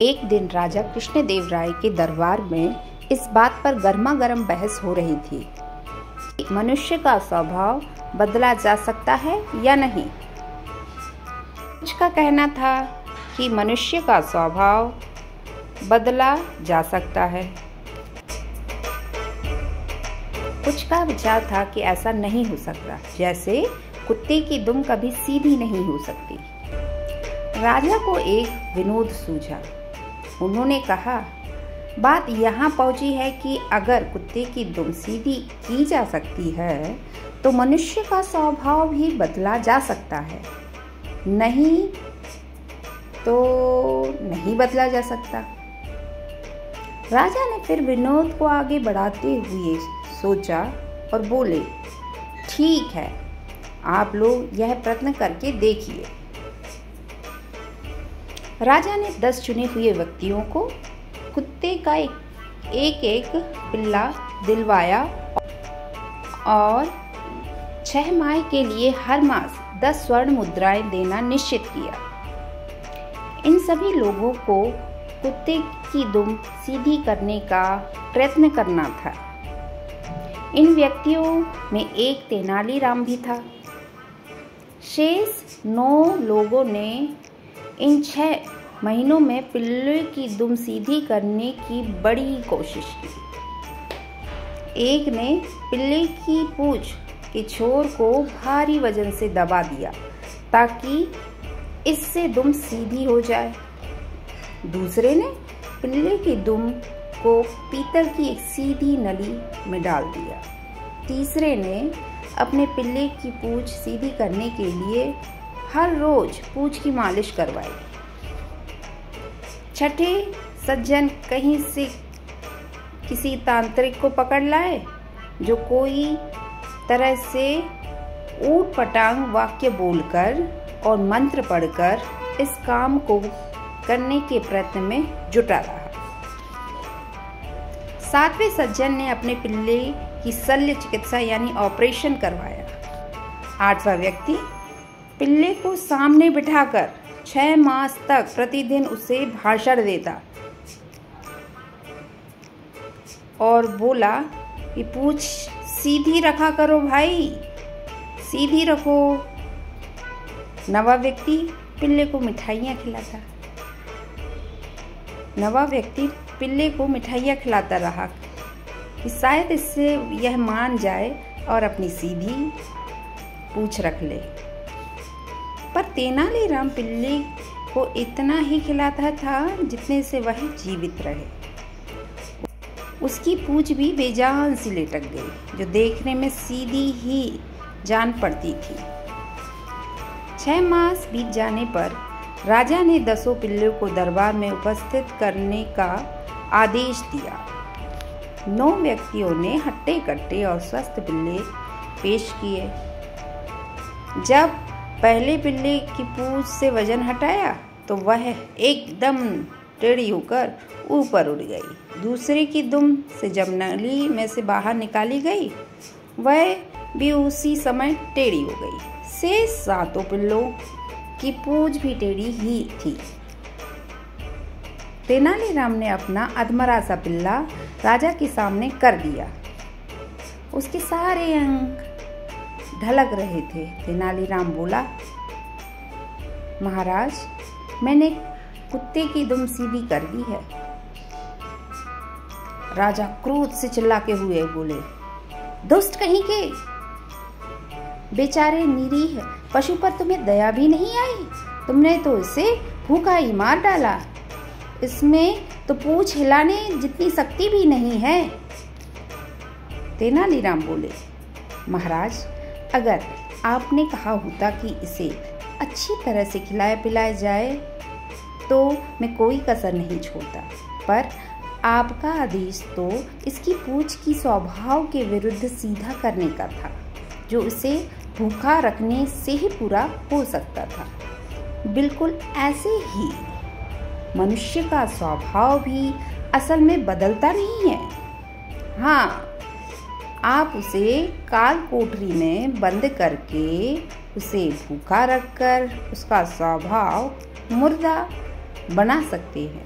एक दिन राजा कृष्णदेव राय के दरबार में इस बात पर गर्मागर्म बहस हो रही थी कि मनुष्य का स्वभाव बदला जा सकता है या नहीं। कुछ का कहना था कि मनुष्य का स्वभाव बदला जा सकता है, कुछ का विचार था कि ऐसा नहीं हो सकता, जैसे कुत्ते की दुम कभी सीधी नहीं हो सकती। राजा को एक विनोद सूझा। उन्होंने कहा, बात यहाँ पहुँची है कि अगर कुत्ते की दुम सीधी की जा सकती है तो मनुष्य का स्वभाव भी बदला जा सकता है, नहीं तो नहीं बदला जा सकता। राजा ने फिर विनोद को आगे बढ़ाते हुए सोचा और बोले, ठीक है, आप लोग यह प्रयत्न करके देखिए। राजा ने 10 चुने हुए व्यक्तियों को कुत्ते का एक पिल्ला दिलवाया और 6 माह के लिए हर मास 10 स्वर्ण मुद्राएं देना निश्चित किया। इन सभी लोगों को कुत्ते की दुम सीधी करने का प्रयत्न करना था। इन व्यक्तियों में एक तेनालीराम भी था। शेष 9 लोगों ने इन 6 महीनों में पिल्ले की दुम सीधी करने की बड़ी कोशिश की। एक ने पिल्ले की पूंछ के छोर को भारी वजन से दबा दिया ताकि इससे दुम सीधी हो जाए। दूसरे ने पिल्ले की दुम को पीतल की एक सीधी नली में डाल दिया। तीसरे ने अपने पिल्ले की पूंछ सीधी करने के लिए हर रोज पूंछ की मालिश करवाई। छठे सज्जन कहीं से किसी तांत्रिक को पकड़ लाए जो कोई तरह से ऊट पटांग वाक्य बोलकर और मंत्र पढ़कर इस काम को करने के प्रयत्न में जुटा रहा। 7वें सज्जन ने अपने पिल्ले की शल्य चिकित्सा यानी ऑपरेशन करवाया। 8वां व्यक्ति पिल्ले को सामने बिठाकर 6 मास तक प्रतिदिन उसे भाषण देता और बोला कि पूंछ सीधी रखा करो भाई, सीधी रखो। 9वां व्यक्ति पिल्ले को मिठाइयाँ खिलाता। 9वां व्यक्ति पिल्ले को मिठाइयाँ खिलाता रहा कि शायद इससे यह मान जाए और अपनी सीधी पूंछ रख ले। पर तेनालीराम पिल्ले को इतना ही खिलाता था जितने से वह जीवित रहे। उसकी पूंछ भी बेजान सी लटक गई, जो देखने में सीधी ही जान पड़ती थी। 6 मास बीत जाने पर राजा ने 10 पिल्लों को दरबार में उपस्थित करने का आदेश दिया। 9 व्यक्तियों ने हट्टे कट्टे और स्वस्थ पिल्ले पेश किए। जब पहले पिल्ले की पूंछ से वजन हटाया तो वह एकदम टेढ़ी होकर ऊपर उड़ गई। दूसरे की दुम से जब नली में से बाहर निकाली गई, वह भी उसी समय टेढ़ी हो गई। शेष 7 पिल्लों की पूंछ भी टेढ़ी ही थी। तेनालीराम ने अपना अधमरा सा पिल्ला राजा के सामने कर दिया। उसके सारे अंग ढलक रहे थे। तेनालीराम बोला, महाराज, मैंने कुत्ते की दुम सीधी कर दी है। राजा क्रोध से चिल्लाते हुए बोले, दुष्ट कहीं के, बेचारे निरीह पशु पर तुम्हें दया भी नहीं आई। तुमने तो इसे भूखा ही मार डाला। इसमें तो पूंछ हिलाने जितनी शक्ति भी नहीं है। तेनालीराम बोले, महाराज, अगर आपने कहा होता कि इसे अच्छी तरह से खिलाया पिलाया जाए तो मैं कोई कसर नहीं छोड़ता, पर आपका आदेश तो इसकी पूंछ की स्वभाव के विरुद्ध सीधा करने का था, जो इसे भूखा रखने से ही पूरा हो सकता था। बिल्कुल ऐसे ही मनुष्य का स्वभाव भी असल में बदलता नहीं है। हाँ, आप उसे काल कोठरी में बंद करके उसे भूखा रखकर उसका स्वभाव मुर्दा बना सकते हैं।